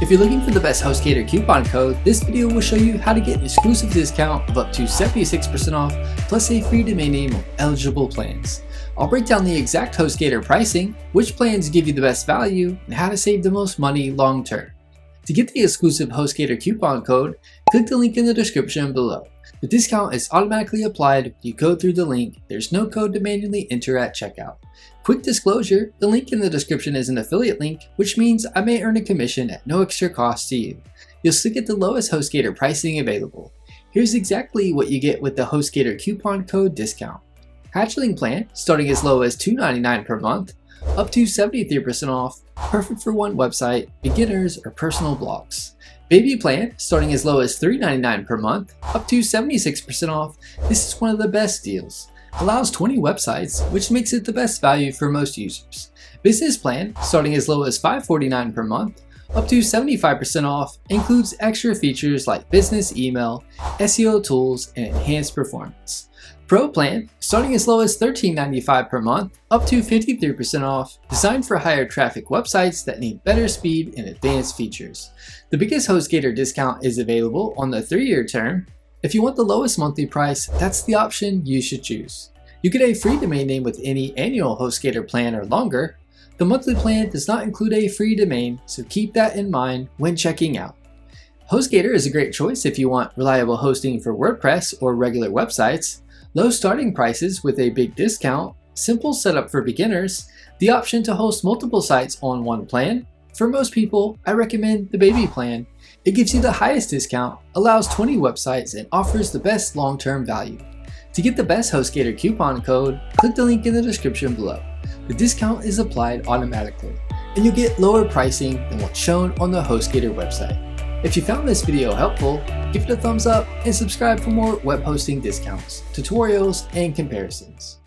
If you're looking for the best HostGator coupon code, this video will show you how to get an exclusive discount of up to 76% off, plus a free domain name on eligible plans. I'll break down the exact HostGator pricing, which plans give you the best value, and how to save the most money long term. To get the exclusive HostGator coupon code, click the link in the description below. The discount is automatically applied when you go through the link. There's no code to manually enter at checkout. Quick disclosure, the link in the description is an affiliate link, which means I may earn a commission at no extra cost to you. You'll still get the lowest HostGator pricing available. Here's exactly what you get with the HostGator coupon code discount. Hatchling Plan, starting as low as $2.99 per month, up to 73% off, perfect for one website, beginners, or personal blogs. Baby Plan, starting as low as $3.99 per month, up to 76% off. This is one of the best deals. Allows 20 websites, which makes it the best value for most users. Business Plan, starting as low as $5.49 per month, up to 75% off, includes extra features like business email, SEO tools, and enhanced performance. Pro Plan, starting as low as $13.95 per month, up to 53% off, designed for higher traffic websites that need better speed and advanced features. The biggest HostGator discount is available on the 3-year term. If you want the lowest monthly price, that's the option you should choose. You get a free domain name with any annual HostGator plan or longer. The monthly plan does not include a free domain, so keep that in mind when checking out. HostGator is a great choice if you want reliable hosting for WordPress or regular websites, low starting prices with a big discount, simple setup for beginners, the option to host multiple sites on one plan. For most people, I recommend the Baby Plan. It gives you the highest discount, allows 20 websites, and offers the best long-term value. To get the best HostGator coupon code, click the link in the description below. The discount is applied automatically, and you'll get lower pricing than what's shown on the HostGator website. If you found this video helpful, give it a thumbs up and subscribe for more web hosting discounts, tutorials, and comparisons.